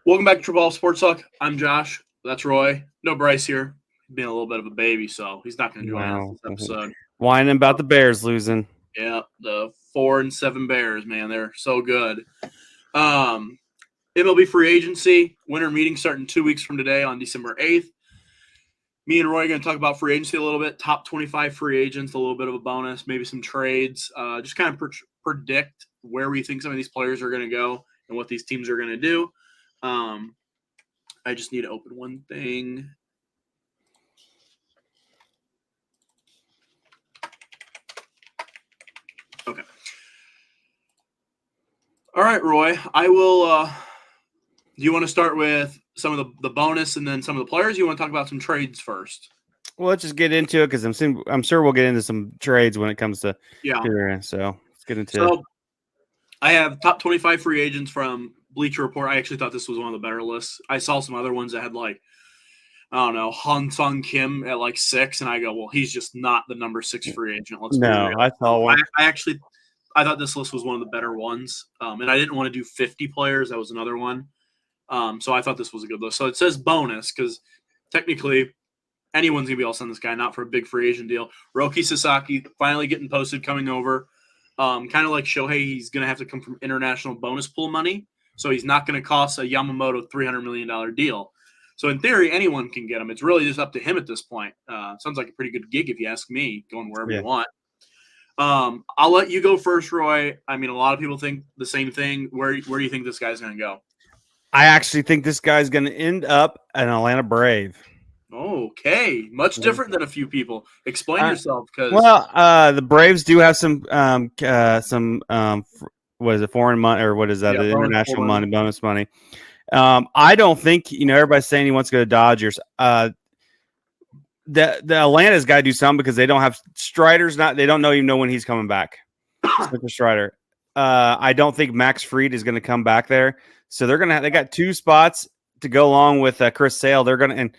Welcome back to Triple Off Sports Talk. I'm Josh. That's Roy. No Bryce here. He's being a little bit of a baby, so he's not going to join us Wow. this episode. Whining about the Bears losing. Yeah, the 4-7 Bears, man, they're so good. MLB free agency winter meeting starting 2 weeks from today on December 8th. Me and Roy are going to talk about free agency a little bit. Top 25 free agents, a little bit of a bonus, maybe some trades. Just kind of predict where we think some of these players are going to go and what these teams are going to do. I just need to open one thing. Okay. All right, Roy. I will. Do you want to start with some of the bonus and then some of the players? You want to talk about some trades first? Well, let's just get into it because I'm sure we'll get into some trades when it comes to here. So let's get into. So I have top 25 free agents from Bleacher Report. I actually thought this was one of the better lists. I saw some other ones that had I don't know, Han Sung Kim at 6, and I go, well, he's just not the number 6 free agent. Let's be real. I saw one. I thought this list was one of the better ones, and I didn't want to do 50 players. That was another one. So I thought this was a good list. So it says bonus because technically anyone's going to be able to send this guy, not for a big free agent deal. Roki Sasaki finally getting posted, coming over. Kind of like Shohei, he's going to have to come from international bonus pool money. So he's not going to cost a Yamamoto $300 million deal. So in theory, anyone can get him. It's really just up to him at this point. Sounds like a pretty good gig if you ask me, going wherever you want. I'll let you go first, Roy. I mean, a lot of people think the same thing. Where do you think this guy's going to go? I actually think this guy's going to end up an Atlanta Brave. Okay, much different than a few people. Explain yourself, because the Braves do have some what is it, foreign money, or what is that? The international money, bonus money. I don't think everybody's saying he wants to go to Dodgers. The Atlanta's got to do something because they don't have Strider's they don't even know when he's coming back. Spencer Strider. I don't think Max Fried is going to come back there. So they got 2 spots to go along with Chris Sale. They're gonna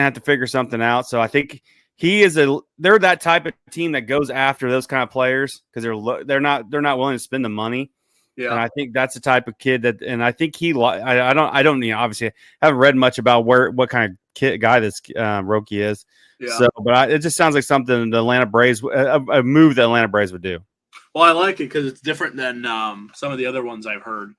have to figure something out. So I think they're that type of team that goes after those kind of players because they're not willing to spend the money. Yeah, and I think that's the type of kid that, and I think I don't obviously I haven't read much about what kind of guy this Roki is. Yeah. So, but it just sounds like something the Atlanta Braves, a move that Atlanta Braves would do. Well, I like it because it's different than some of the other ones I've heard.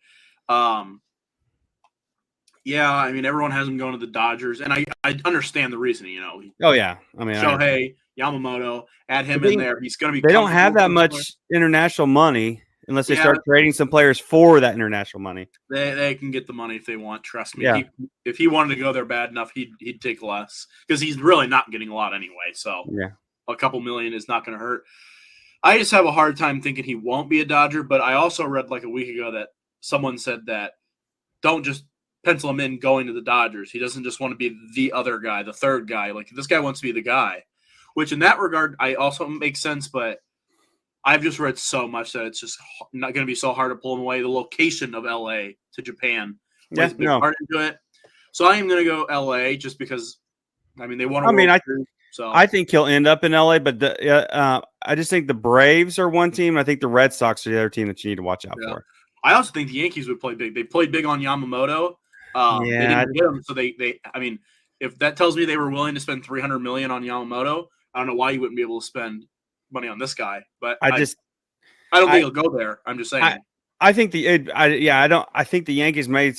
Yeah, I mean, everyone has him going to the Dodgers, and I understand the reasoning, Oh, yeah. I mean, Shohei, Yamamoto, add him in there. He's going to be. They don't have that much international money unless they start trading some players for that international money. They can get the money if they want. Trust me. Yeah. If he wanted to go there bad enough, he'd take less because he's really not getting a lot anyway. So a couple million is not going to hurt. I just have a hard time thinking he won't be a Dodger, but I also read a week ago that someone said that don't just pencil him in going to the Dodgers. He doesn't just want to be the other guy, the third guy. This guy wants to be the guy, which in that regard, I also makes sense, but I've just read so much that it's just not going to be so hard to pull him away. The location of LA to Japan plays a big part into it. So I am going to go LA just because, I mean, they want to I think he'll end up in LA, but I just think the Braves are one team. And I think the Red Sox are the other team that you need to watch out for. I also think the Yankees would play big. They played big on Yamamoto. They didn't get him, so I mean, if that tells me they were willing to spend $300 million on Yamamoto, I don't know why you wouldn't be able to spend money on this guy. But I don't think he'll go there. I'm just saying. I think I think the Yankees may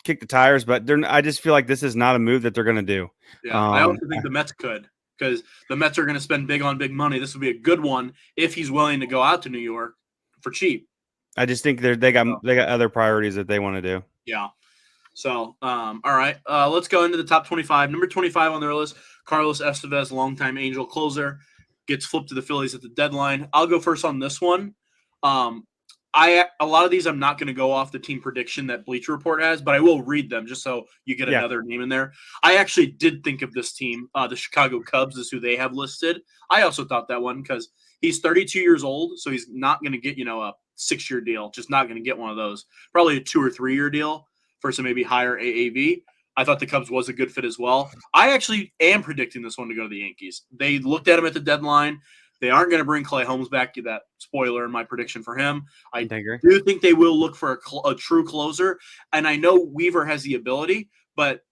kick the tires, but I just feel like this is not a move that they're going to do. Yeah, I also think the Mets could, because the Mets are going to spend big on big money. This would be a good one if he's willing to go out to New York for cheap. I just think they got other priorities that they want to do. Yeah. So, all right, let's go into the top 25. Number 25 on their list, Carlos Estevez, longtime Angel closer, gets flipped to the Phillies at the deadline. I'll go first on this one. A lot of these I'm not going to go off the team prediction that Bleacher Report has, but I will read them just so you get another name in there. I actually did think of this team. The Chicago Cubs is who they have listed. I also thought that one because he's 32 years old, so he's not going to get a 6-year deal. Just not going to get one of those. Probably a 2 or 3 year deal for some maybe higher AAV. I thought the Cubs was a good fit as well. I actually am predicting this one to go to the Yankees. They looked at him at the deadline. They aren't going to bring Clay Holmes back. That spoiler in my prediction for him. I agree. do think they will look for a true closer. And I know Weaver has the ability, but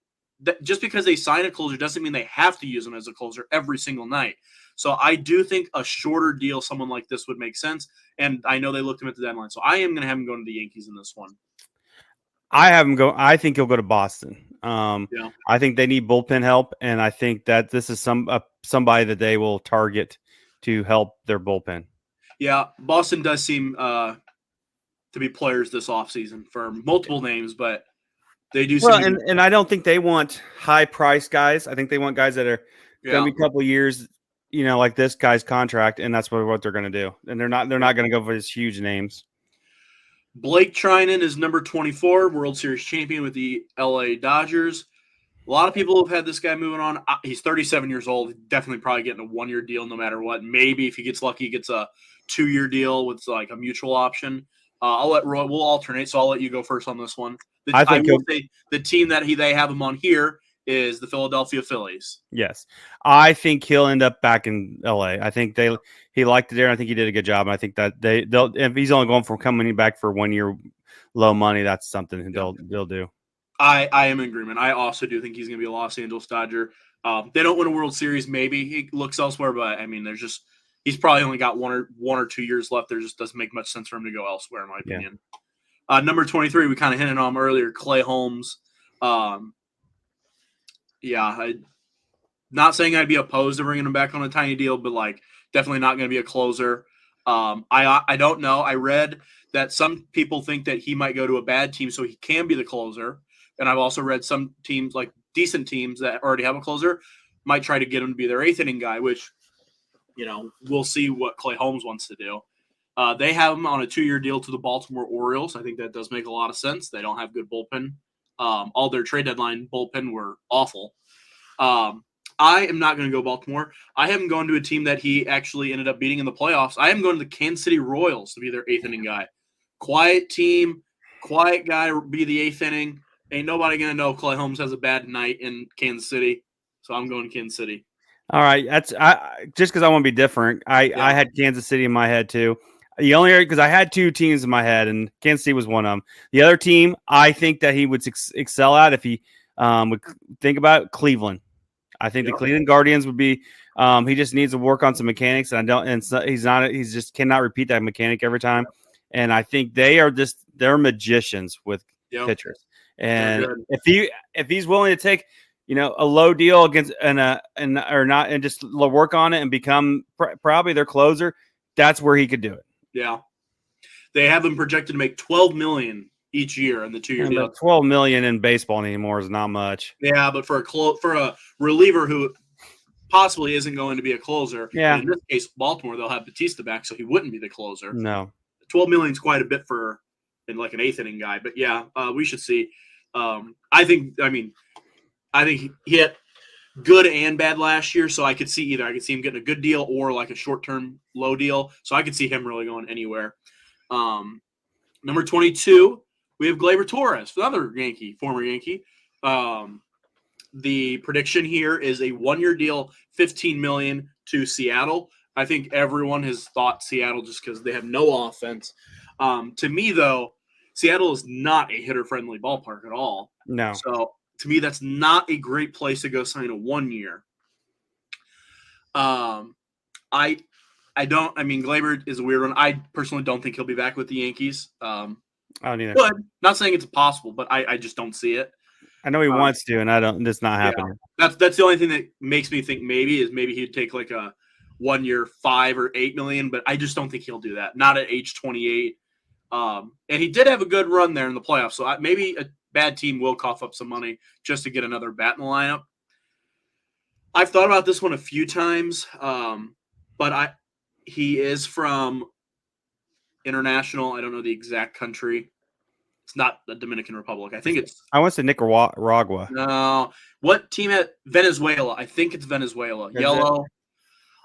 just because they sign a closer doesn't mean they have to use him as a closer every single night. So I do think a shorter deal, someone like this, would make sense. And I know they looked him at the deadline. So I am going to have him going to the Yankees in this one. I think he'll go to Boston. Yeah. I think they need bullpen help, and I think that this is somebody that they will target to help their bullpen. Yeah, Boston does seem to be players this offseason for multiple names, but they do. Well, and I don't think they want high price guys. I think they want guys that are going to be a couple of years, like this guy's contract, and that's what they're going to do. And they're not going to go for these huge names. Blake Trinan is number 24, World Series champion with the LA Dodgers. A lot of people have had this guy moving on. He's 37 years old. Definitely probably getting a 1-year deal no matter what. Maybe if he gets lucky, he gets a 2-year deal with like a mutual option. I'll let Roy. We'll alternate, so I'll let you go first on this one. I will say the team that they have him on here is the Philadelphia Phillies. Yes, I think he'll end up back in LA. I think he liked it there. And I think he did a good job. And I think that they'll if he's only going for coming back for 1 year low money, that's something they'll do. I am in agreement. I also do think he's going to be a Los Angeles Dodger. They don't win a World Series. Maybe he looks elsewhere, but I mean, he's probably only got one or 2 years left. There just doesn't make much sense for him to go elsewhere, in my opinion. Number 23, we kind of hinted on him earlier, Clay Holmes. Not saying I'd be opposed to bringing him back on a tiny deal, but like definitely not going to be a closer. I don't know. I read that some people think that he might go to a bad team so he can be the closer. And I've also read some teams, like decent teams that already have a closer, might try to get him to be their 8th inning guy, which, we'll see what Clay Holmes wants to do. They have him on a 2-year deal to the Baltimore Orioles. I think that does make a lot of sense. They don't have good bullpen. All their trade deadline bullpen were awful. I am not going to go Baltimore. I have him going to a team that he actually ended up beating in the playoffs. I am going to the Kansas City Royals to be their 8th inning guy. Quiet team, quiet guy, be the 8th inning. Ain't nobody going to know Clay Holmes has a bad night in Kansas City. So I'm going to Kansas City. All right. That's just because I want to be different. I had Kansas City in my head too. The only because I had 2 teams in my head, and Kansas City was one of them. The other team I think that he would excel at if he would think about Cleveland. I think the Cleveland Guardians would be. He just needs to work on some mechanics, and he just cannot repeat that mechanic every time. And I think they're magicians with pitchers. And if he's willing to take, a low deal against and just work on it and become probably their closer, that's where he could do it. Yeah, they have him projected to make $12 million each year in the 2-year deal. $12 million in baseball anymore is not much. Yeah, but for a reliever who possibly isn't going to be a closer, in this case, Baltimore, they'll have Batista back, so he wouldn't be the closer. No, $12 million is quite a bit in like an 8th inning guy. But yeah, we should see. I think he hit good and bad last year, so I could see either. I could see him getting a good deal or like a short-term low deal. So I could see him really going anywhere. Number 22, we have Gleyber Torres, another former Yankee. The prediction here is a 1-year deal, $15 million to Seattle. I think everyone has thought Seattle just because they have no offense. To me, though, Seattle is not a hitter-friendly ballpark at all. No. So to me, that's not a great place to go sign a 1-year. Gleyber is a weird one. I personally don't think he'll be back with the Yankees. I don't either. But not saying it's impossible, but I just don't see it. I know he wants to, and it's not happening. That's the only thing that makes me think maybe he'd take like a 1-year $5 or $8 million, but I just don't think he'll do that. Not at age 28. And he did have a good run there in the playoffs, so maybe a bad team will cough up some money just to get another bat in the lineup. I've thought about this one a few times, but he is from international. I don't know the exact country. It's not the Dominican Republic. I think it's. I want to say Nicaragua. No. What team at Venezuela? I think it's Venezuela. Yellow.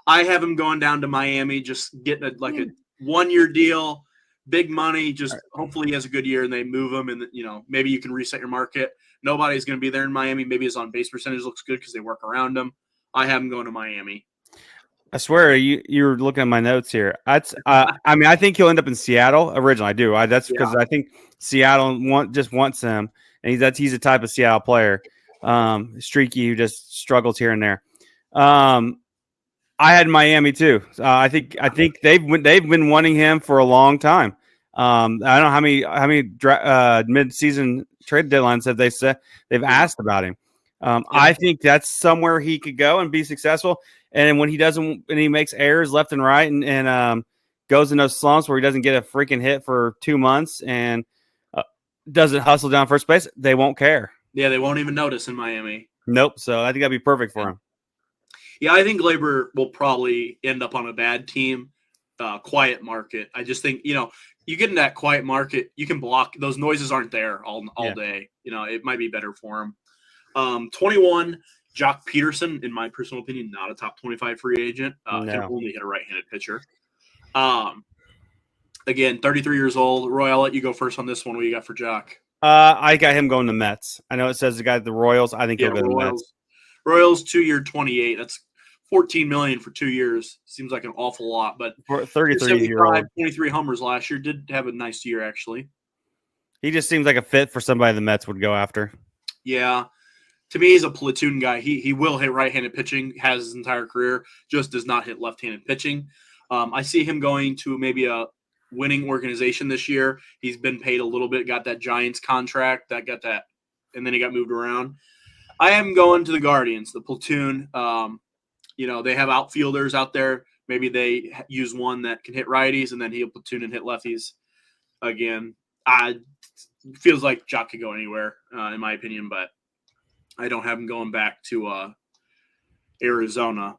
I have him going down to Miami, just getting a 1-year deal, big money. Just hopefully he has a good year and they move him, and maybe you can reset your market. Nobody's going to be there in Miami. Maybe his on base percentage looks good because they work around him. I have him going to Miami. I swear you're looking at my notes here. I mean, I think he'll end up in Seattle originally. I do. That's because Yeah. I think Seattle just wants him, and he's a type of Seattle player, streaky who just struggles here and there. I had Miami too. I think they've been wanting him for a long time. I don't know how many mid-season trade deadlines have they said they've asked about him. I think that's somewhere he could go and be successful. And when he doesn't, and he makes errors left and right, and goes in those slumps where he doesn't get a freaking hit for 2 months and doesn't hustle down first base, they won't care. Yeah, they won't even notice in Miami. Nope. So I think that'd be perfect for him. Yeah, I think Glaber will probably end up on a bad team, quiet market. I just think, you get in that quiet market, you can block those noises aren't there all day. It might be better for him. 21, Jock Peterson, in my personal opinion, not a top 25 free agent. Can only hit a right-handed pitcher. Again, 33 years old. Roy, I'll let you go first on this one. What you got for Jock? I got him going to Mets. I know it says the guy at the Royals. I think he'll go to the Mets. Royals 2-year 28. That's $14 million for 2 years. Seems like an awful lot, but for 33-year-old, 23 homers last year. Did have a nice year actually. He just seems like a fit for somebody the Mets would go after. Yeah, to me, he's a platoon guy. He will hit right-handed pitching. Has his entire career. Just does not hit left-handed pitching. I see him going to maybe a winning organization this year. He's been paid a little bit. Got that Giants contract. And then he got moved around. I am going to the Guardians, the platoon. They have outfielders out there. Maybe they use one that can hit righties, and then he'll platoon and hit lefties. Again, feels like Jock could go anywhere, in my opinion, but I don't have him going back to Arizona.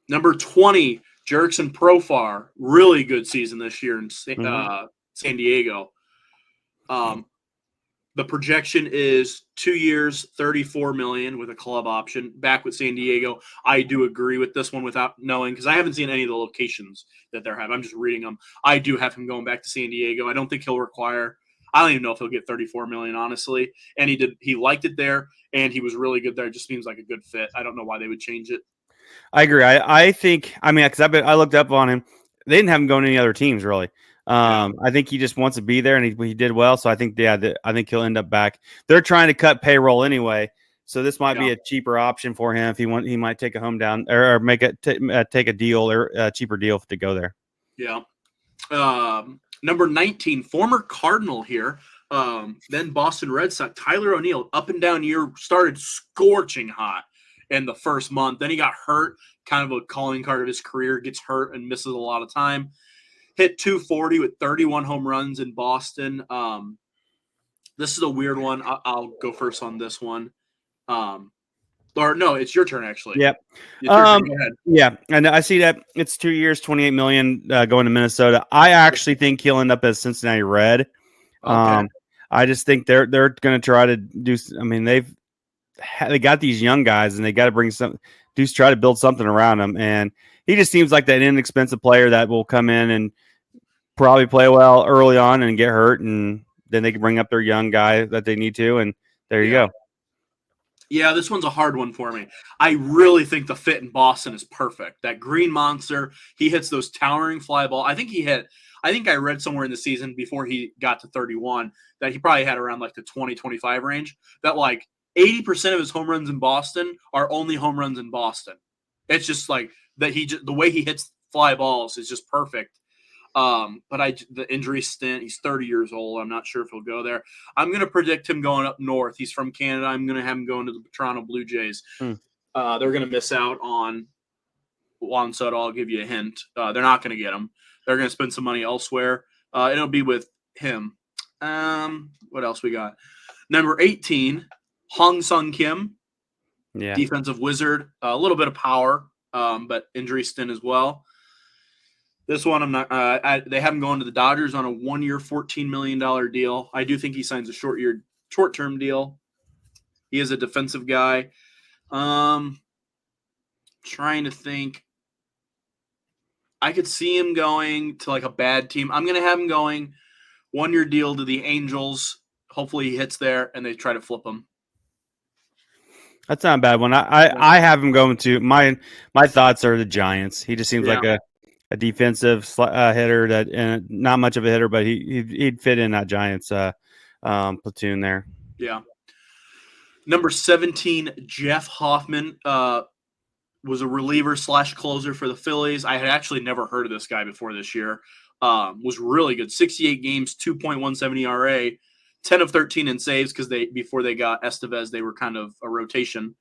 Number 20, Jurickson Profar. Really good season this year in San Diego. The projection is 2 years, $34 million with a club option. Back with San Diego, I do agree with this one without knowing because I haven't seen any of the locations that they're having. I'm just reading them. I do have him going back to San Diego. I don't think he'll require. I don't even know if he'll get $34 million, honestly. And he liked it there, and he was really good there. It just seems like a good fit. I don't know why they would change it. I agree. I think. I mean, because I looked up on him. They didn't have him going to any other teams really. I think he just wants to be there, and he did well. So I think, I think he'll end up back. They're trying to cut payroll anyway, so this might be a cheaper option for him if he might take a home down or make take a deal or a cheaper deal to go there. Yeah. Number 19, former Cardinal here, then Boston Red Sox, Tyler O'Neill, up and down year, started scorching hot in the first month. Then he got hurt, kind of a calling card of his career, gets hurt and misses a lot of time. Hit 240 with 31 home runs in Boston. This is a weird one. I'll go first on this one. Or no, it's your turn actually. Yep. Go ahead. Yeah, and I see that it's 2 years, $28 million going to Minnesota. I actually think he'll end up as Cincinnati Red. Okay. I just think they're going to try to do. I mean, they got these young guys, and they got to try to build something around them. And he just seems like that inexpensive player that will come in and probably play well early on and get hurt, and then they can bring up their young guy that they need to, and there you go. Yeah, this one's a hard one for me. I really think the fit in Boston is perfect. That green monster, he hits those towering fly ball. I think I read somewhere in the season before he got to 31 that he probably had around like the 20-25 range, that like 80% of his home runs in Boston are only home runs in Boston. It's just like that the way he hits fly balls is just perfect. But the injury stint, he's 30 years old. I'm not sure if he'll go there. I'm going to predict him going up north. He's from Canada. I'm going to have him going to the Toronto Blue Jays. They're going to miss out on Juan Soto. I'll give you a hint. They're not going to get him. They're going to spend some money elsewhere. It'll be with him. What else we got? Number 18, Hong Sung Kim. Yeah. Defensive wizard. A little bit of power, but injury stint as well. This one, I'm not. They have him going to the Dodgers on a 1 year, $14 million deal. I do think he signs a short-term deal. He is a defensive guy. Trying to think. I could see him going to like a bad team. I'm going to have him going 1 year deal to the Angels. Hopefully he hits there and they try to flip him. That's not a bad one. I have him going to my thoughts are the Giants. He just seems Yeah, like a defensive hitter that and not much of a hitter, but he'd fit in that Giants platoon there. yeah. Number 17, Jeff Hoffman, was a reliever slash closer for the Phillies. I had actually never heard of this guy before this year. Was really good. 68 games, 2.17 ERA, 10 of 13 in saves because before they got Estevez, they were kind of a rotation.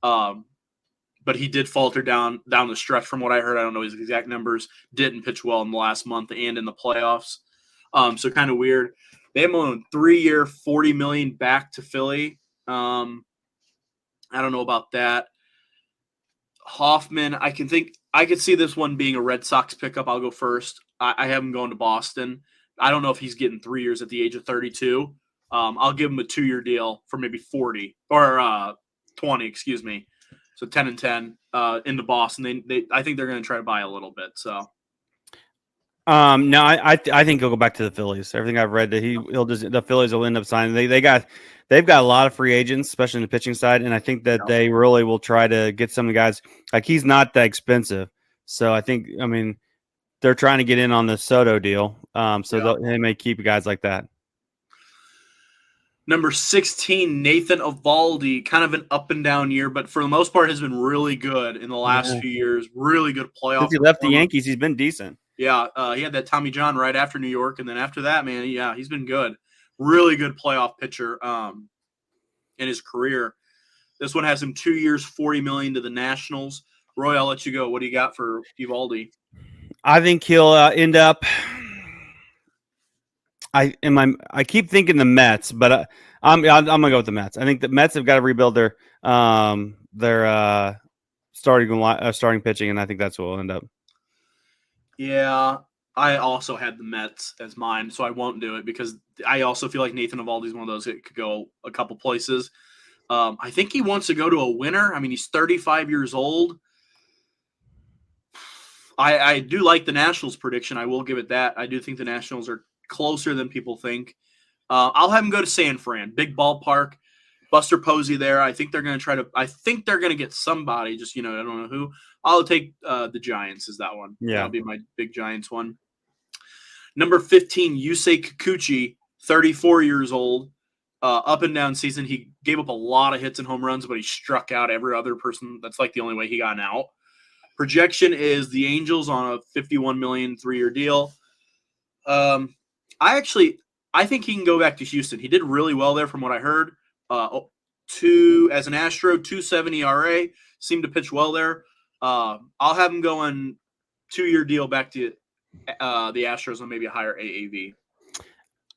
But he did falter down the stretch from what I heard. I don't know his exact numbers. Didn't pitch well in the last month and in the playoffs. So kind of weird. They have him on 3-year, $40 million back to Philly. I don't know about that. Hoffman, I could see this one being a Red Sox pickup. I'll go first. I have him going to Boston. I don't know if he's getting 3 years at the age of 32. I'll give him a 2-year deal for maybe 40 or 20, excuse me. So 10 and 10 into Boston. I think they're going to try to buy a little bit. So No, I think he'll go back to the Phillies. Everything I've read that the Phillies will end up signing. They've got a lot of free agents, especially in the pitching side, and I think that they really will try to get some of the guys. Like he's not that expensive, so I mean they're trying to get in on the Soto deal. They may keep guys like that. Number 16, Nathan Eovaldi, kind of an up and down year, but for the most part has been really good in the last few years. Really good playoff. Since he left the Yankees, he's been decent. Yeah, he had that Tommy John right after New York, and then after that, man, he's been good. Really good playoff pitcher in his career. This one has him 2 years, $40 million to the Nationals. Roy, I'll let you go. What do you got for Eovaldi? I think he'll end up. I keep thinking the Mets, but I'm gonna go with the Mets. I think the Mets have got to rebuild their starting pitching, and I think that's what will end up. Yeah, I also had the Mets as mine, so I won't do it because I also feel like Nathan Eovaldi is one of those that could go a couple places. I think he wants to go to a winner. I mean, he's 35 years old. I do like the Nationals prediction. I will give it that. I do think the Nationals are closer than people think. I'll have him go to San Fran, big ballpark. Buster Posey there. I think they're going to get somebody. Just I don't know who. I'll take the Giants. Is that one? Yeah, that'll be my big Giants one. Number 15, Yusei Kikuchi, 34 years old. Up and down season. He gave up a lot of hits and home runs, but he struck out every other person. That's like the only way he got out. Projection is the Angels on a $51 million 3-year deal. I think he can go back to Houston. He did really well there from what I heard. As an Astro, 2.70 ERA, seemed to pitch well there. I'll have him going 2-year deal back to the Astros on maybe a higher AAV.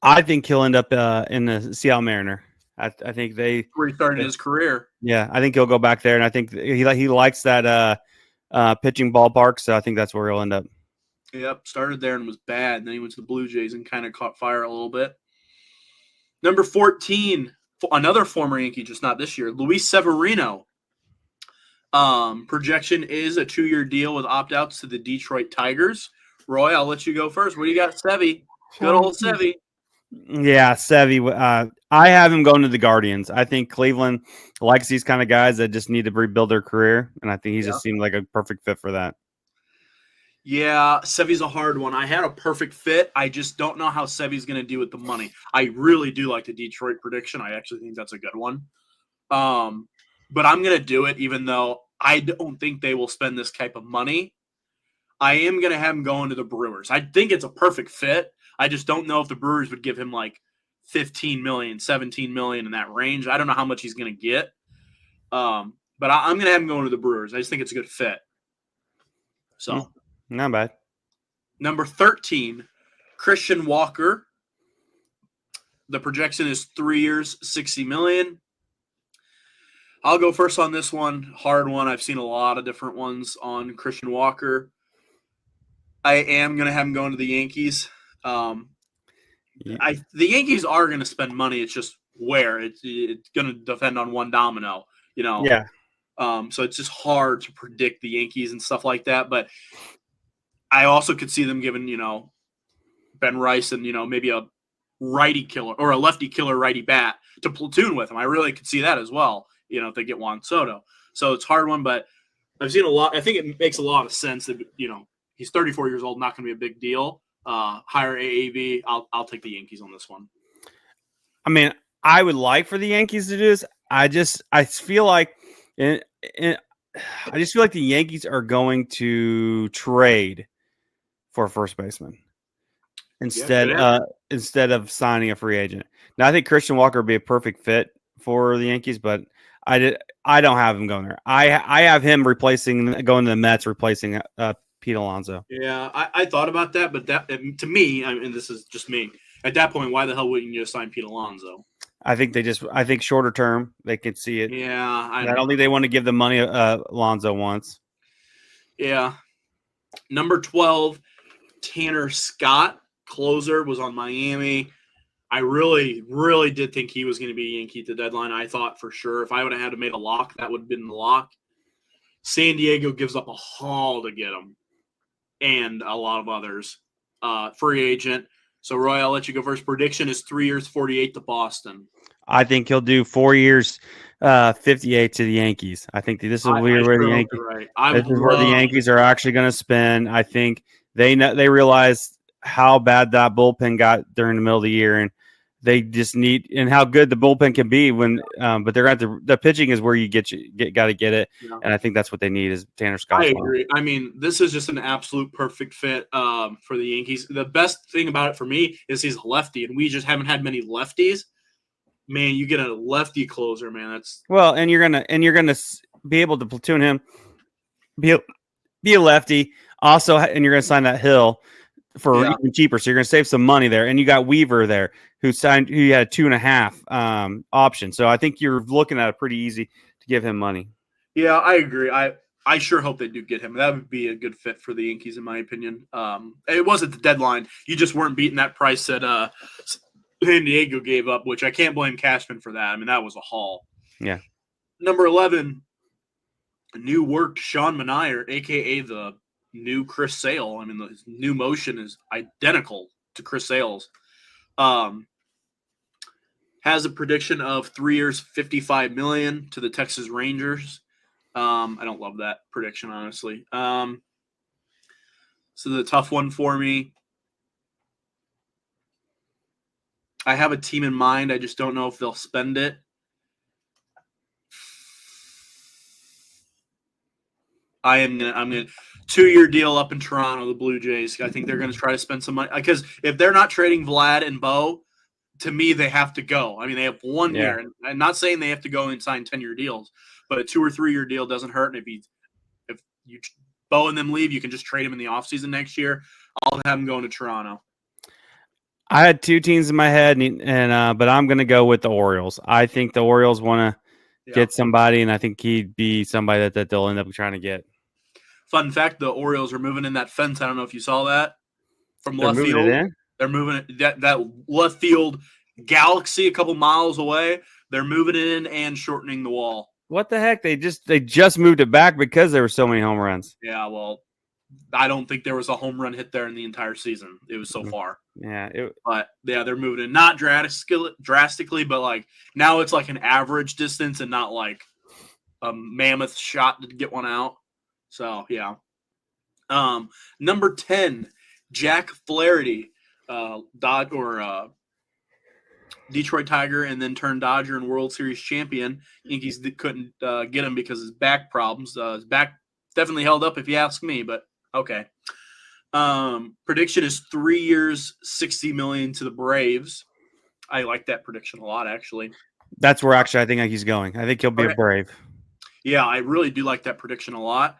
I think he'll end up in the Seattle Mariner. I think where he started his career. Yeah, I think he'll go back there, and I think he likes that pitching ballpark, so I think that's where he'll end up. Yep, started there and was bad. And then he went to the Blue Jays and kind of caught fire a little bit. Number 14, another former Yankee, just not this year, Luis Severino. Projection is a 2-year deal with opt-outs to the Detroit Tigers. Roy, I'll let you go first. What do you got, Sevy? Good old Sevy. Yeah, Sevy. I have him going to the Guardians. I think Cleveland likes these kind of guys that just need to rebuild their career, and I think he just seemed like a perfect fit for that. Yeah, Sevy's a hard one. I had a perfect fit. I just don't know how Sevy's going to do with the money. I really do like the Detroit prediction. I actually think that's a good one. But I'm going to do it even though I don't think they will spend this type of money. I am going to have him going to the Brewers. I think it's a perfect fit. I just don't know if the Brewers would give him like 15 million, 17 million in that range. I don't know how much he's going to get. But I'm going to have him going to the Brewers. I just think it's a good fit. So. Not bad. Number 13, Christian Walker. The projection is 3 years, $60 million. I'll go first on this one. Hard one. I've seen a lot of different ones on Christian Walker. I am going to have him going to the Yankees. The Yankees are going to spend money. It's just where. It's going to depend on one domino, Yeah. So it's just hard to predict the Yankees and stuff like that. But I also could see them giving, Ben Rice and, maybe a righty killer or a lefty killer righty bat to platoon with him. I really could see that as well. if they get Juan Soto. So it's a hard one, but I've seen a lot. I think it makes a lot of sense that, he's 34 years old, not going to be a big deal. Higher AAV. I'll take the Yankees on this one. I mean, I would like for the Yankees to do this. I feel like, I just feel like the Yankees are going to trade for a first baseman instead of signing a free agent. Now, I think Christian Walker would be a perfect fit for the Yankees, but I don't have him going there. I have him going to the Mets, replacing Pete Alonso. Yeah, I thought about that, but that to me, and this is just me. At that point, why the hell wouldn't you sign Pete Alonso? I think shorter term they can see it. Yeah, I don't think they want to give the money Alonso wants. Yeah. Number 12, Tanner Scott, closer, was on Miami. I really, really did think he was going to be a Yankee at the deadline. I thought for sure if I would have had to make a lock, that would have been the lock. San Diego gives up a haul to get him, and a lot of others. Free agent. So, Roy, I'll let you go first. Prediction is 3 years, 48 to Boston. I think he'll do 4 years, 58 to the Yankees. I think this is where the Yankees. Right. This is where the Yankees are actually going to spend. I think they realize how bad that bullpen got during the middle of the year, and they just need, and how good the bullpen can be when. But they're at the pitching is where you got to get it, and I think that's what they need is Tanner Scott. I agree. I mean, this is just an absolute perfect fit for the Yankees. The best thing about it for me is he's a lefty, and we just haven't had many lefties. Man, you get a lefty closer, man. That's and you're gonna be able to platoon him, be a lefty. Also, and you're gonna sign that Hill for even cheaper, so you're gonna save some money there. And you got Weaver there, who had a 2.5 option. So I think you're looking at it pretty easy to give him money. Yeah, I agree. I sure hope they do get him. That would be a good fit for the Yankees, in my opinion. It was at the deadline. You just weren't beating that price that San Diego gave up, which I can't blame Cashman for that. I mean, that was a haul. Yeah. Number 11, new work, Sean Manayer, a.k.a. the new Chris Sale. I mean, his new motion is identical to Chris Sale's. Has a prediction of 3 years, $55 million to the Texas Rangers. I don't love that prediction, honestly. So the tough one for me. I have a team in mind. I just don't know if they'll spend it. I'm gonna 2-year deal up in Toronto, the Blue Jays. I think they're gonna try to spend some money because if they're not trading Vlad and Bo, to me they have to go. I mean, they have 1 year, and I'm not saying they have to go and sign 10-year deals, but a 2 or 3 year deal doesn't hurt. And if you Bo and them leave, you can just trade them in the offseason next year. I'll have them going to Toronto. I had 2 teams in my head, but I'm going to go with the Orioles. I think the Orioles want to get somebody, and I think he'd be somebody that they'll end up trying to get. Fun fact: the Orioles are moving in that fence. I don't know if you saw that from left field. They're moving it that left field galaxy a couple miles away. They're moving it in and shortening the wall. What the heck? They just moved it back because there were so many home runs. Yeah, well, I don't think there was a home run hit there in the entire season. It was so far. Yeah. But, they're moving it. Not drastically, but, like, now it's like an average distance and not like a mammoth shot to get one out. So, yeah. Number 10, Jack Flaherty, Detroit Tiger, and then turned Dodger and World Series champion. Yankees couldn't get him because of his back problems. His back definitely held up, if you ask me, but okay. Prediction is 3 years, $60 million to the Braves. I like that prediction a lot, actually. That's where actually I think he's going. I think he'll be a Brave. Yeah, I really do like that prediction a lot.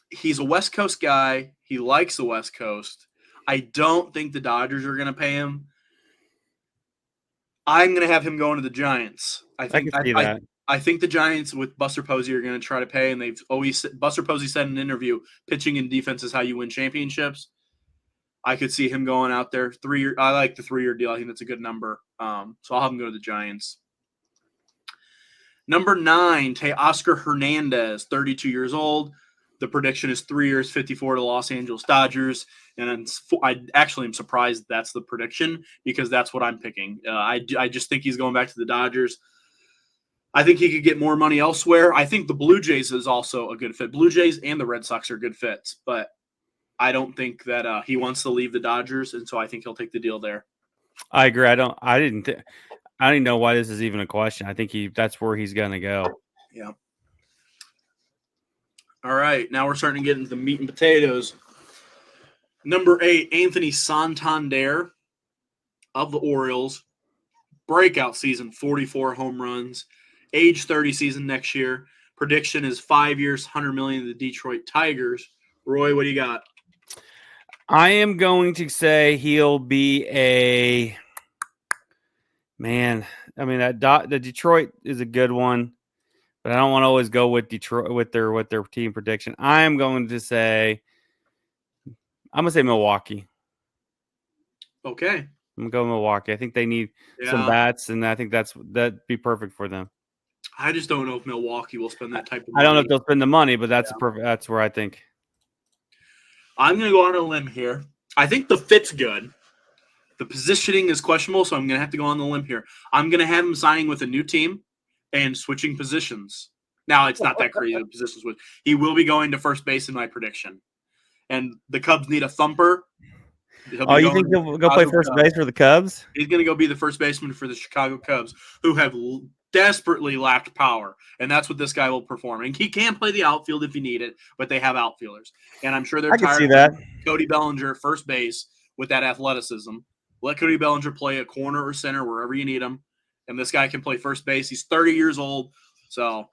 He's a West Coast guy. He likes the West Coast. I don't think the Dodgers are going to pay him. I'm going to have him going to the Giants. I can see that. I think the Giants with Buster Posey are going to try to pay, and Buster Posey said in an interview, pitching and defense is how you win championships. I could see him going out there 3 year. I like the 3 year deal. I think that's a good number. So I'll have him go to the Giants. Number 9, Teoscar Hernandez, 32 years old. The prediction is 3 years, 54 to Los Angeles Dodgers. And I actually am surprised that's the prediction because that's what I'm picking. I just think he's going back to the Dodgers. I think he could get more money elsewhere. I think the Blue Jays is also a good fit. Blue Jays and the Red Sox are good fits, but I don't think that he wants to leave the Dodgers, and so I think he'll take the deal there. I agree. I didn't know why this is even a question. I think that's where he's going to go. Yeah. All right, now we're starting to get into the meat and potatoes. Number 8, Anthony Santander of the Orioles. Breakout season, 44 home runs. Age 30 season next year. Prediction is 5 years, $100 million to the Detroit Tigers. Roy, what do you got? I am going to say he'll be a man. I mean, the Detroit is a good one, but I don't want to always go with Detroit with their team prediction. I'm going to say Milwaukee. Okay. I'm gonna go Milwaukee. I think they need some bats, and I think that'd be perfect for them. I just don't know if Milwaukee will spend that type of money. I don't know if they'll spend the money, but that's that's where I think. I'm going to go on a limb here. I think the fit's good. The positioning is questionable, so I'm going to have to go on the limb here. I'm going to have him signing with a new team and switching positions. Now, it's not that crazy, the positions. He will be going to first base in my prediction. And the Cubs need a thumper. Oh, you think he'll go play first base for the Cubs? He's going to go be the first baseman for the Chicago Cubs, who have desperately lacked power, and that's what this guy will perform. And he can play the outfield if you need it, but they have outfielders, and I'm sure they're tired of Cody Bellinger at first base with that athleticism. Let Cody Bellinger play a corner or center wherever you need him, and this guy can play first base. He's 30 years old, so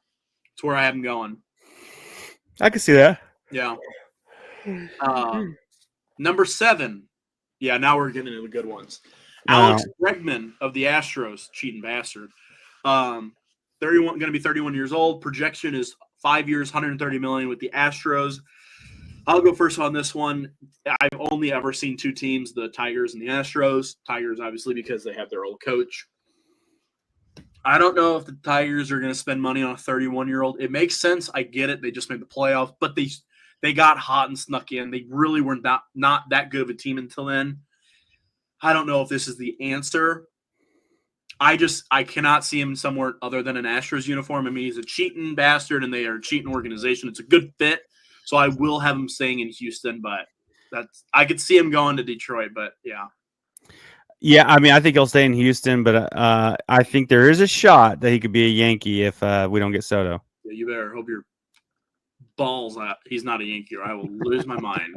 that's where I have him going. I can see that. Yeah. Number 7. Yeah, now we're getting into the good ones. Alex Bregman of the Astros, cheating bastard. 31, going to be 31 years old. Projection is 5 years, $130 million with the Astros. I'll go first on this one. I've only ever seen 2 teams, the Tigers and the Astros. Tigers, obviously, because they have their old coach. I don't know if the Tigers are going to spend money on a 31-year-old. It makes sense. I get it. They just made the playoffs, but they got hot and snuck in. They really were not that good of a team until then. I don't know if this is the answer. I cannot see him somewhere other than an Astros uniform. I mean, he's a cheating bastard, and they are a cheating organization. It's a good fit, so I will have him staying in Houston. But I could see him going to Detroit. But yeah. Yeah, I mean, I think he'll stay in Houston, but I think there is a shot that he could be a Yankee if we don't get Soto. Yeah, you better hope your balls out. He's not a Yankee, or I will lose my mind.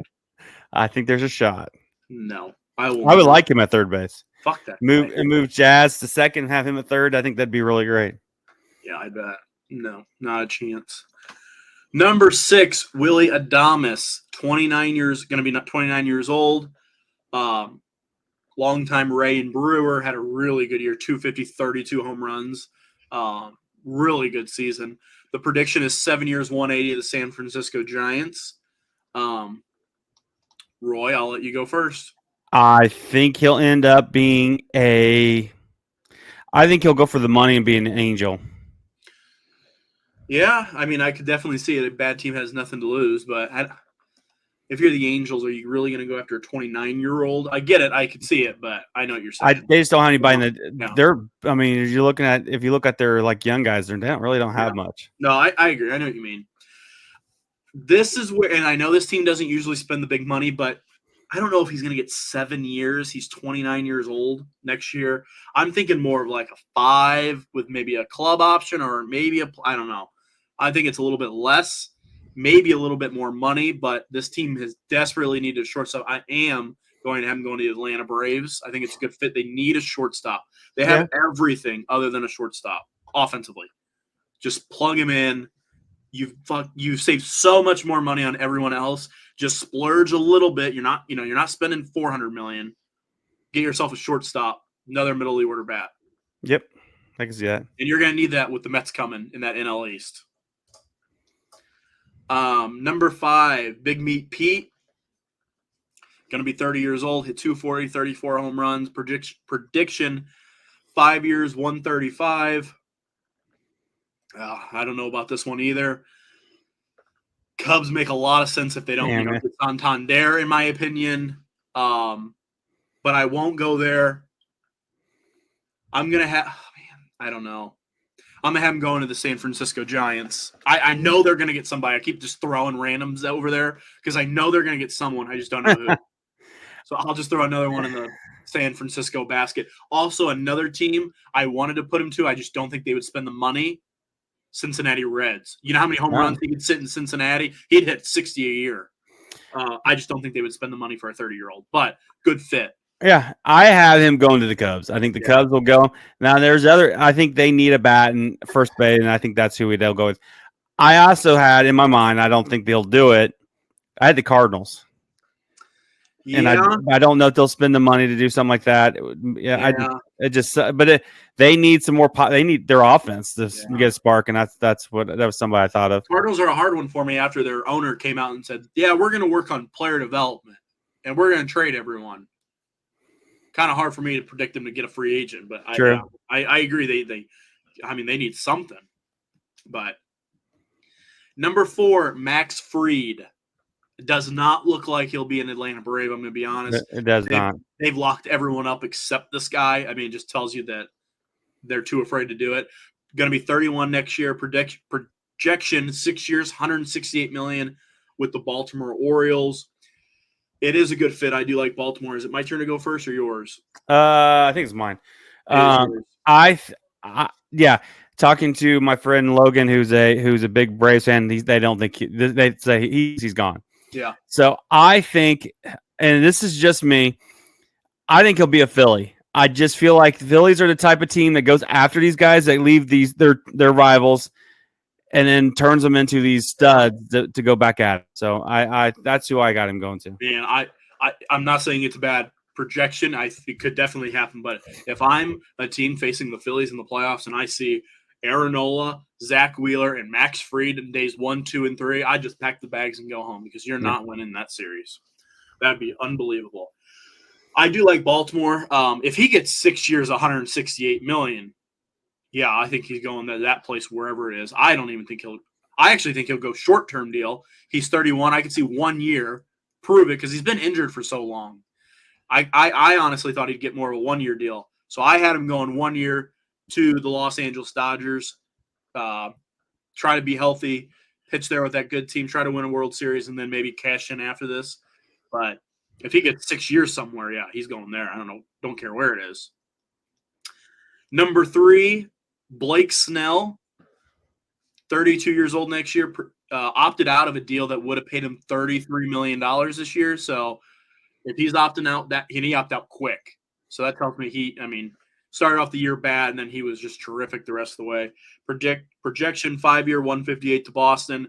I think there's a shot. No, I would like him at third base. Fuck that. Move Jazz to second, have him at third. I think that'd be really great. Yeah, I bet. No, not a chance. Number 6, Willie Adames, 29 years, going to be 29 years old. Longtime Ray and Brewer, had a really good year, 250, 32 home runs. Really good season. The prediction is 7 years, 180 to the San Francisco Giants. Roy, I'll let you go first. I think he'll end up being I think he'll go for the money and be an Angel. Yeah, I mean, I could definitely see it. A bad team has nothing to lose, but if you're the Angels, are you really going to go after a 29-year-old? I get it. I could see it, but I know what you're saying. They just don't have anybody in the – I mean, if you look at their, like, young guys, they don't have much. No, I agree. I know what you mean. This is where – and I know this team doesn't usually spend the big money, but I don't know if he's going to get 7 years. He's 29 years old next year. I'm thinking more of like a 5 with maybe a club option or maybe I don't know. I think it's a little bit less, maybe a little bit more money, but this team has desperately needed a shortstop. I am going to have him going to the Atlanta Braves. I think it's a good fit. They need a shortstop. They have everything other than a shortstop offensively. Just plug him in. You've saved so much more money on everyone else. Just splurge a little bit. You're not spending $400 million. Get yourself a shortstop, another middle order bat. Yep, I can see that. And you're going to need that with the Mets coming in that NL East. Number 5, Big Meat Pete. Going to be 30 years old, hit 240, 34 home runs. Prediction 5 years, 135. I don't know about this one either. Cubs make a lot of sense if they don't get Santander, in my opinion. But I won't go there. I'm going to have – I don't know. I'm gonna have him going to the San Francisco Giants. I know they're gonna get somebody. I keep just throwing randoms over there because I know they're gonna get someone. I just don't know who. So I'll just throw another one in the San Francisco basket. Also, another team I wanted to put him to. I just don't think they would spend the money. Cincinnati Reds. You know how many home runs he could sit in Cincinnati? He'd hit 60 a year. I just don't think they would spend the money for a 30-year-old. But good fit. Yeah, I have him going to the Cubs. I think the Cubs will go. Now, there's other. I think they need a bat in first base, and I think that's who they'll go with. I also had in my mind. I don't think they'll do it. I had the Cardinals. Yeah. And I don't know if they'll spend the money to do something like that. They need some more. They need their offense to get a spark, and that was somebody I thought of. Cardinals are a hard one for me after their owner came out and said, "Yeah, we're going to work on player development, and we're going to trade everyone." Kind of hard for me to predict them to get a free agent, but I agree. They need something. But number 4, Max Fried. It does not look like he'll be an Atlanta Brave. I'm going to be honest. It does not. They've locked everyone up except this guy. I mean, it just tells you that they're too afraid to do it. Going to be 31 next year. Projection 6 years, $168 million with the Baltimore Orioles. It is a good fit. I do like Baltimore. Is it my turn to go first or yours? I think it's mine. Talking to my friend Logan, who's a big Braves fan, they don't think they say he's gone. Yeah. So I think, and this is just me, I think he'll be a Philly. I just feel like the Phillies are the type of team that goes after these guys that leave their rivals, and then turns them into these studs to go back at it. So I that's who I got him going to. Man, I'm not saying it's a bad projection. It could definitely happen. But if I'm a team facing the Phillies in the playoffs and I see Aaron Nola, Zach Wheeler, and Max Fried in days 1, 2, and 3, I just pack the bags and go home because you're not winning that series. That'd be unbelievable. I do like Baltimore. If he gets 6 years, $168 million, yeah, I think he's going to that place wherever it is. I actually think he'll go short-term deal. He's 31. I can see 1 year prove it because he's been injured for so long. I honestly thought he'd get more of a 1 year deal. So I had him going 1 year to the Los Angeles Dodgers, try to be healthy, pitch there with that good team, try to win a World Series, and then maybe cash in after this. But if he gets 6 years somewhere, yeah, he's going there. I don't know. Don't care where it is. Number 3, Blake Snell, 32 years old next year, opted out of a deal that would have paid him $33 million this year. So if he's opting out, he opted out quick. So that tells me started off the year bad, and then he was just terrific the rest of the way. Projection 5-year, 158 to Boston.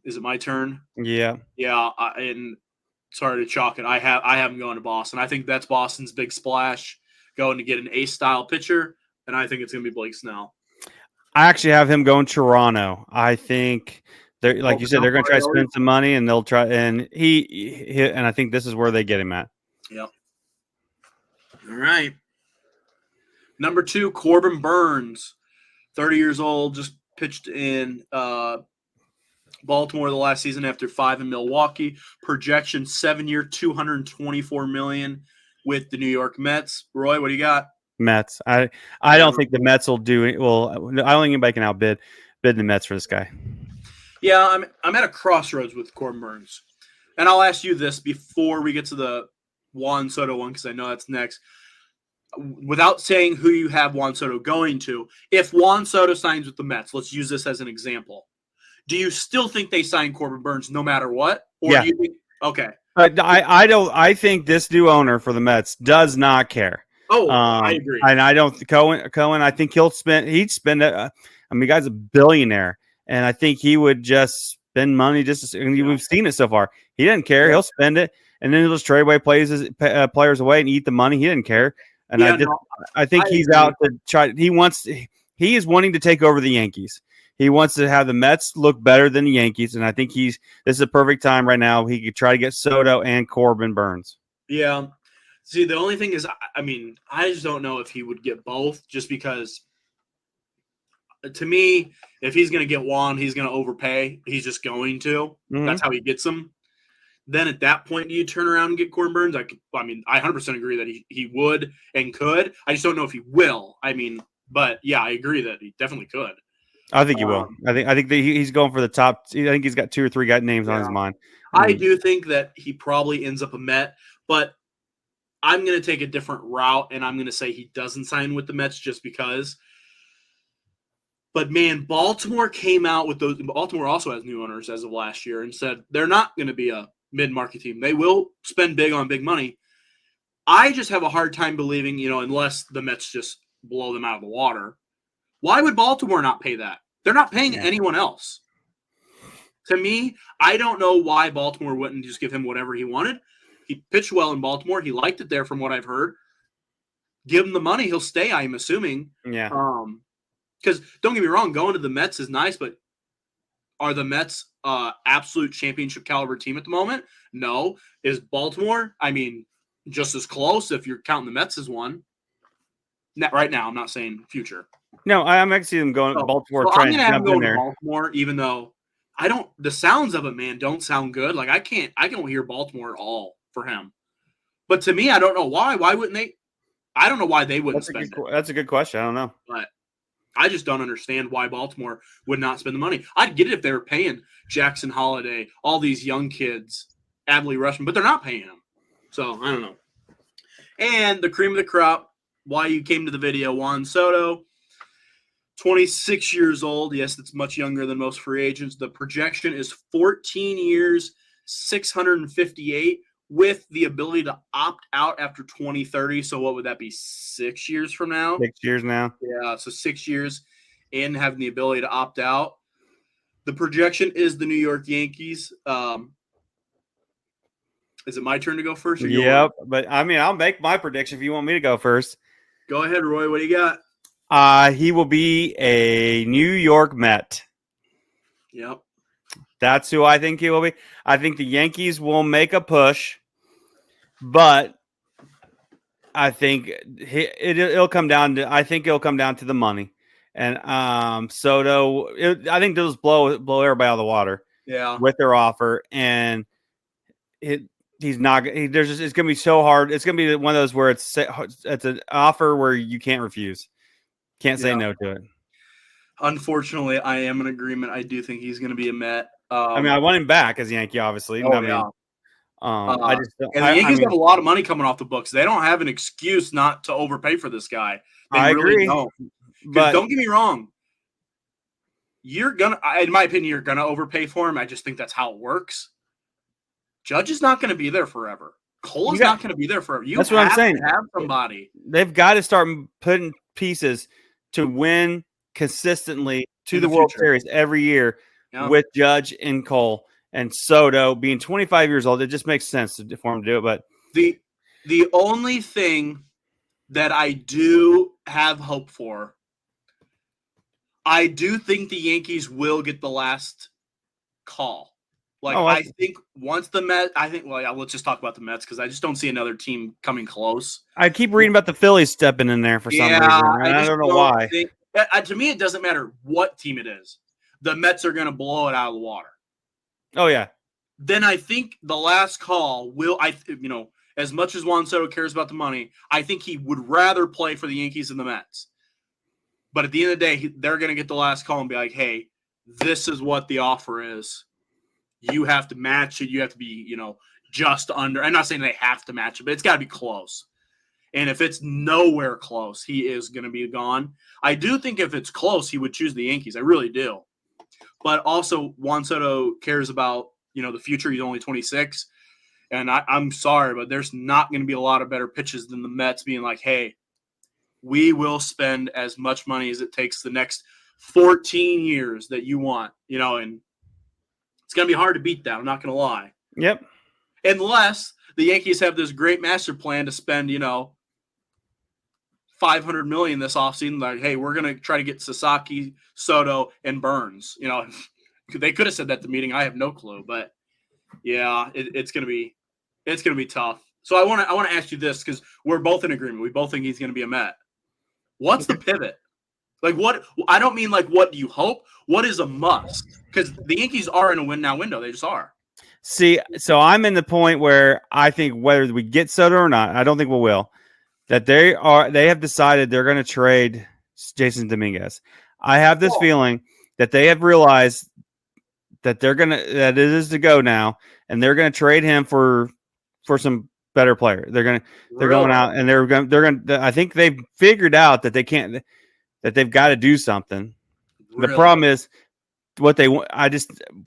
Is it my turn? Yeah. Yeah. And sorry to chalk it. I have him going to Boston. I think that's Boston's big splash, going to get an ace-style pitcher, and I think it's going to be Blake Snell. I actually have him going Toronto. I think they're you said, they're going to try to spend some money, and they'll try. And and I think this is where they get him at. Yep. All right. Number 2, Corbin Burns, 30 years old, just pitched in Baltimore the last season after 5 in Milwaukee. Projection 7-year, $224 million with the New York Mets. Roy, what do you got? Mets. I don't think the Mets will do it. Well, I don't think anybody can outbid the Mets for this guy. Yeah, I'm at a crossroads with Corbin Burns. And I'll ask you this before we get to the Juan Soto one, because I know that's next. Without saying who you have Juan Soto going to, if Juan Soto signs with the Mets, let's use this as an example. Do you still think they sign Corbin Burns no matter what? Or yeah. Do you think, okay. I don't. I think this new owner for the Mets does not care. Oh, I agree. And I don't. Cohen. I think he'd spend. The guy's a billionaire, and I think he would just spend money. We've seen it so far. He didn't care. He'll spend it, and then he'll just trade away players away and eat the money. He didn't care. And I think he's out to try. He is wanting to take over the Yankees. He wants to have the Mets look better than the Yankees, and I think this is a perfect time right now. He could try to get Soto and Corbin Burns. Yeah. See, the only thing is, I just don't know if he would get both, just because, to me, if he's going to get Juan, he's going to overpay. He's just going to. Mm-hmm. That's how he gets them. Then at that point, do you turn around and get Corbin Burns? I 100% agree that he would and could. I just don't know if he will. But yeah, I agree that he definitely could. I think he will. I think that he's going for the top. I think he's got 2 or 3 names on his Yeah. mind. I do think that he probably ends up a Met, but I'm going to take a different route, and I'm going to say he doesn't sign with the Mets just because. But man, Baltimore came out with those. Baltimore also has new owners as of last year and said they're not going to be a mid-market team. They will spend big on big money. I just have a hard time believing, unless the Mets just blow them out of the water. Why would Baltimore not pay that? They're not paying anyone else. To me, I don't know why Baltimore wouldn't just give him whatever he wanted. He pitched well in Baltimore. He liked it there from what I've heard. Give him the money, he'll stay, I'm assuming. Yeah. Because don't get me wrong, going to the Mets is nice, but are the Mets absolute championship caliber team at the moment? No. Is Baltimore, just as close if you're counting the Mets as one? Not right now, I'm not saying future. No, I'm actually them going Baltimore trying to jump in there. Baltimore, even though the sounds of it, man, don't sound good. Like I can't hear Baltimore at all for him. But to me, I don't know why. Why wouldn't they? I don't know why they wouldn't spend it. That's a good question. I don't know. But I just don't understand why Baltimore would not spend the money. I'd get it if they were paying Jackson Holiday, all these young kids, Adley Rutschman, but they're not paying them. So I don't know. And the cream of the crop, why you came to the video, Juan Soto, 26 years old. Yes, that's much younger than most free agents. The projection is 14 years, 658, with the ability to opt out after 2030. So what would that be, 6 years from now? 6 years now. Yeah, so 6 years in having the ability to opt out. The projection is the New York Yankees. Is it my turn to go first? Yep, but I'll make my prediction if you want me to go first. Go ahead, Roy. What do you got? He will be a New York Met. Yep. That's who I think he will be. I think the Yankees will make a push, but I think it'll come down to. I think it'll come down to the money, and Soto. I think they'll just blow everybody out of the water. Yeah. With their offer, and he's not. It's going to be so hard. It's going to be one of those where it's an offer where you can't refuse, can't say no to it. Unfortunately, I am in agreement. I do think he's going to be a Met. I want him back as a Yankee, obviously. Oh, yeah. The Yankees have a lot of money coming off the books. They don't have an excuse not to overpay for this guy. I agree. Don't. But don't get me wrong. In my opinion, you're gonna overpay for him. I just think that's how it works. Judge is not going to be there forever. Cole is not going to be there forever. That's what I'm saying. Have somebody. They've got to start putting pieces to win consistently to the World Series every year with Judge and Cole and Soto being 25 years old. It just makes sense for him to do it. But the only thing that I do have hope for, I do think the Yankees will get the last call. I think once the Mets, let's just talk about the Mets because I just don't see another team coming close. I keep reading about the Phillies stepping in there for some reason. I don't know why. To me, it doesn't matter what team it is. The Mets are going to blow it out of the water. Oh, yeah. Then I think the last call will, as much as Juan Soto cares about the money, I think he would rather play for the Yankees than the Mets. But at the end of the day, they're going to get the last call and be like, hey, this is what the offer is. You have to match it. You have to be, just under. I'm not saying they have to match it, but it's got to be close. And if it's nowhere close, he is going to be gone. I do think if it's close, he would choose the Yankees. I really do. But also, Juan Soto cares about, the future. He's only 26. And I'm sorry, but there's not going to be a lot of better pitches than the Mets being like, hey, we will spend as much money as it takes the next 14 years that you want, and it's going to be hard to beat that. I'm not going to lie. Yep. Unless the Yankees have this great master plan to spend, $500 million this offseason. Like, hey, we're going to try to get Sasaki, Soto, and Burns. They could have said that at the meeting. I have no clue, but yeah, it's going to be tough. So I want to ask you this because we're both in agreement. We both think he's going to be a Met. What's the pivot? Like what? I don't mean like what do you hope? What is a must? Because the Yankees are in a win now window. They just are. See, so I'm in the point where I think whether we get Soto or not, I don't think we will. That they have decided they're going to trade Jason Dominguez. I have this Oh, feeling that they have realized that that it is to go now, and they're gonna trade him for some better player. They're going really? out and they're going. I think they've figured out that they've got to do something. The Really? problem is what they want.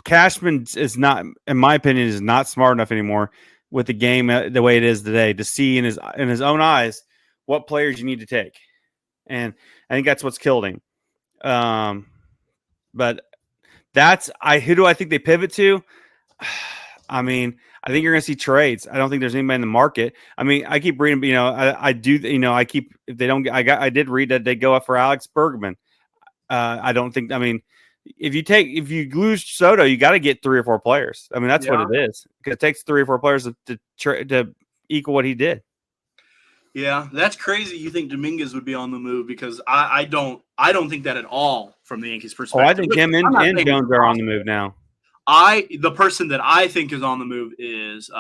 Cashman is not, in my opinion, is not smart enough anymore with the game the way it is today to see in his own eyes what players you need to take, and I think that's what's killed him. But who do I think they pivot to? I mean, I think you're going to see trades. I don't think there's anybody in the market. I mean, I keep reading, I do, if they don't get, I did read that they go up for Alex Bergman. I don't think, I mean, if you lose Soto, you got to get 3 or 4 players. I mean, that's what Yeah. it is. Because it takes 3 or 4 players to equal what he did. Yeah, that's crazy. You think Dominguez would be on the move because I don't think that at all from the Yankees' Oh, I perspective. think him I'm and not saying it's Jones are on the impossible. move now. The person that I think is on the move is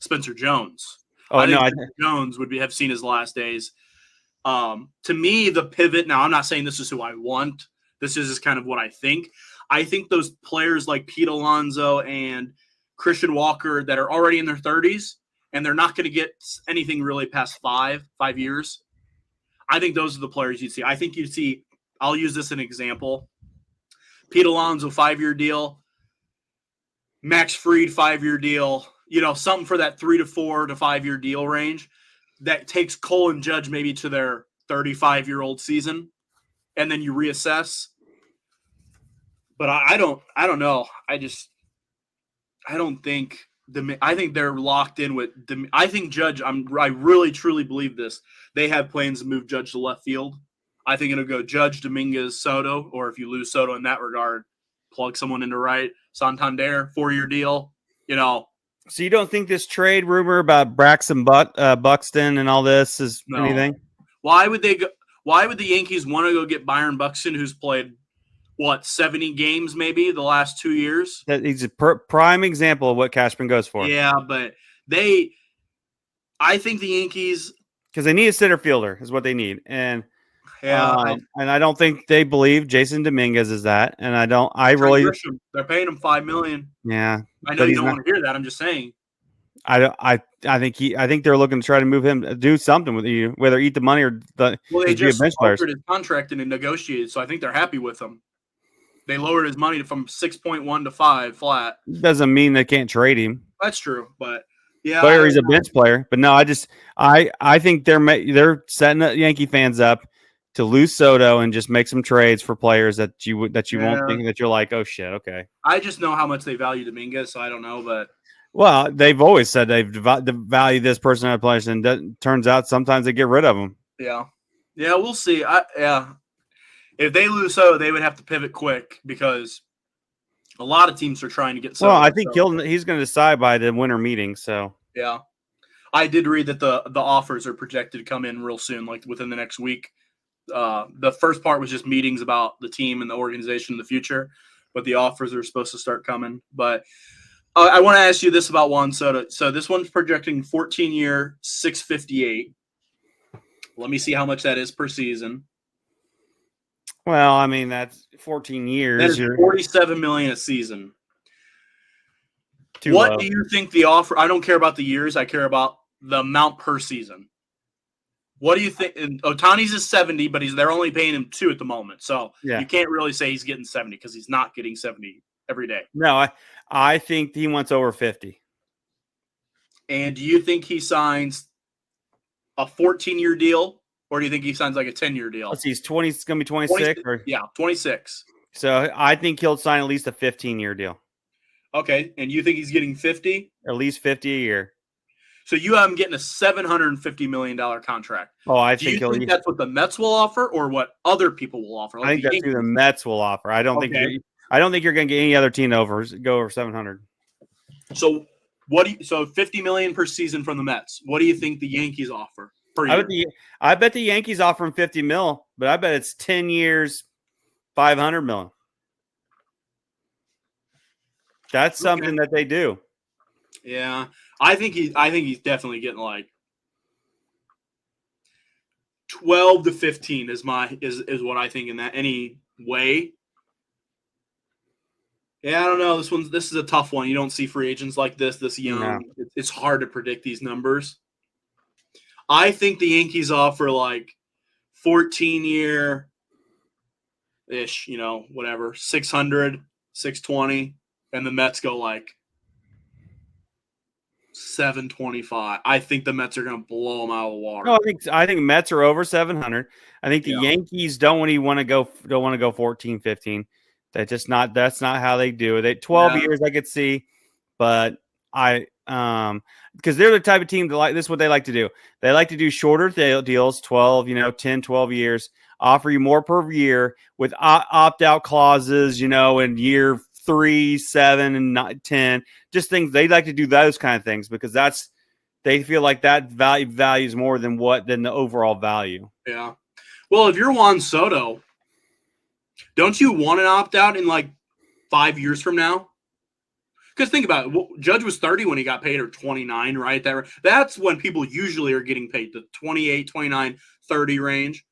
Spencer Jones. Oh, I think no, Spencer Jones would have seen his last days. To me, the pivot. Now, I'm not saying this is who I want. This is just kind of what I think. I think those players like Pete Alonso and Christian Walker that are already in their 30s and they're not going to get anything really past 5 years. I think those are the players you'd see. I think you'd see. I'll use this as an example. Pete Alonso 5-year deal. Max Fried 5-year deal, something for that 3 to 4 to 5-year deal range that takes Cole and Judge maybe to their 35-year-old season, and then you reassess. But I don't know. I don't think I think they're locked in with. I think Judge. I really truly believe this. They have plans to move Judge to left field. I think it'll go Judge, Dominguez, Soto, or if you lose Soto in that regard, plug someone into right. Santander 4-year deal. So you don't think this trade rumor about Braxton Buxton and all this is anything? Why would they go? Why would the Yankees want to go get Byron Buxton, who's played 70 games maybe the last 2 years? He's a prime example of what Cashman goes for. Yeah, but I think the Yankees, because they need a center fielder is what they need, and I don't think they believe Jason Dominguez is that, and they're paying him $5 million. Yeah, I know you don't want to hear that. I'm just saying. I think they're looking to try to move him, do something with you, whether eat the money or they just altered his contract and negotiated, so I think they're happy with him. They lowered his money from 6.1 to 5 flat. Doesn't mean they can't trade him. That's true, but yeah, player he's a bench player. But no, I think they're setting the Yankee fans up to lose Soto and just make some trades for players that you won't think that you're like, oh shit, okay. I just know how much they value Dominguez, so I don't know, but well, they've always said they've value this person at players, and it turns out sometimes they get rid of them. Yeah, we'll see. If they lose Soto, they would have to pivot quick because a lot of teams are trying to get Soto. Well, I think he's going to decide by the winter meeting. So yeah, I did read that the offers are projected to come in real soon, like within the next week. The first part was just meetings about the team and the organization in the future, but the offers are supposed to start coming. But I want to ask you this about Juan Soto. So this one's projecting 14-year, $658. Let me see how much that is per season. Well, I mean, that's 14 years. That is $47 million a season. Too what low. Do you think the offer? I don't care about the years. I care about the amount per season. What do you think? Ohtani's is 70, but they're only paying him 2 at the moment. So you can't really say he's getting 70 because he's not getting 70 every day. No, I think he wants over 50. And do you think he signs a 14-year deal, or do you think he signs like a 10-year deal? Let's see, he's 20. It's going to be 26. 26. So I think he'll sign at least a 15-year deal. Okay, and you think he's getting 50? At least 50 a year. So you have him getting a $750 million contract. Oh, Do you think that's what the Mets will offer, or what other people will offer? I think that's who the Mets will offer. I don't think you're going to get any other team to go over 700. So so $50 million per season from the Mets. What do you think the Yankees offer per year? I bet the Yankees offer him 50 mil, but I bet it's 10 years, 500 million. That's something that they do. Yeah, I think he's definitely getting like 12 to 15 is what I think in that any way. Yeah, I don't know. This is a tough one. You don't see free agents like this young. No. It's hard to predict these numbers. I think the Yankees offer like 14-year ish, whatever, 600, 620, and the Mets go like 725. I think the Mets are going to blow them out of the water. No, I think Mets are over 700. I think the Yankees don't want to go 14, 15. That's not how they do it. 12 years I could see, but because they're the type of team that this is what they like to do. They like to do shorter deals, 12, 10, 12 years, offer you more per year with opt-out clauses, in year 3, 7, and 10. Just things they like to do those kind of things because they feel like that values more than the overall value. Yeah. Well, if you're Juan Soto, don't you want an opt-out in like 5 years from now? Because think about it. Judge was 30 when he got paid, or 29, right? That's when people usually are getting paid, the 28, 29, 30 range.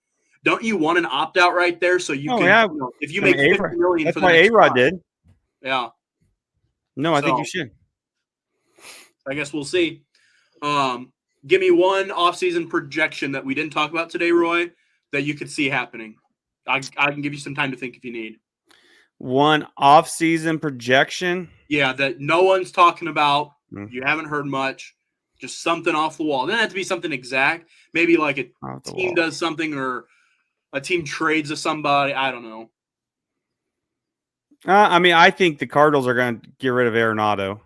Don't you want an opt-out right there so you can, yeah. If you make $50 million that's for the why next A-Rod did. Yeah. No, I think you should. I guess we'll see. Give me one offseason projection that we didn't talk about today, Roy, that you could see happening. I can give you some time to think if you need. One off-season projection? Yeah, that no one's talking about. You haven't heard much. Just something off the wall. It doesn't have to be something exact. Maybe like a team does something or a team trades to somebody. I don't know. I think the Cardinals are going to get rid of Arenado.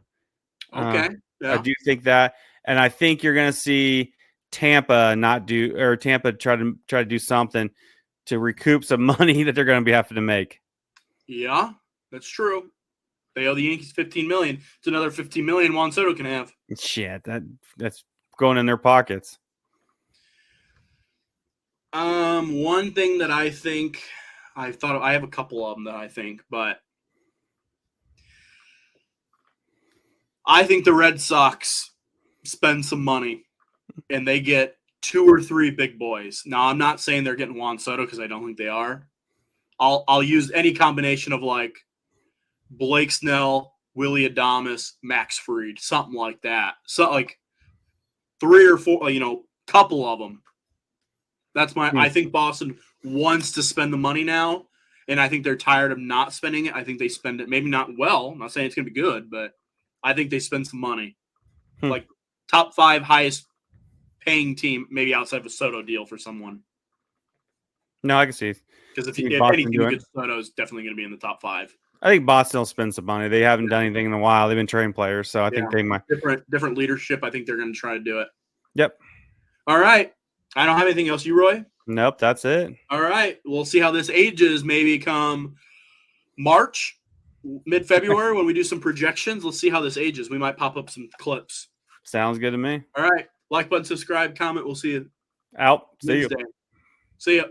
Okay. I do think that. And I think you're going to see Tampa try to do something to recoup some money that they're going to be having to make. Yeah, that's true. They owe the Yankees $15 million. It's another $15 million Juan Soto can have. Shit, that's going in their pockets. One thing that I think I have a couple of them that I think, but I think the Red Sox spend some money and they get 2 or 3 big boys. Now, I'm not saying they're getting Juan Soto because I don't think they are. I'll use any combination of like Blake Snell, Willie Adames, Max Fried, something like that. So like 3 or 4, couple of them. That's I think Boston wants to spend the money now, and I think they're tired of not spending it. I think they spend it maybe not well. I'm not saying it's going to be good, but I think they spend some money. Like top 5 highest paying team, maybe outside of a Soto deal for someone. No, I can see. Because if anything good, Soto is definitely going to be in the top 5. I think Boston will spend some money. They haven't done anything in a while. They've been trading players, so I think they might. Different leadership. I think they're going to try to do it. Yep. All right. I don't have anything else. You, Roy? Nope, that's it. All right. We'll see how this ages maybe come March, mid-February when we do some projections. Let's see how this ages. We might pop up some clips. Sounds good to me. All right. Like button, subscribe, comment. We'll see you out. See you. See ya.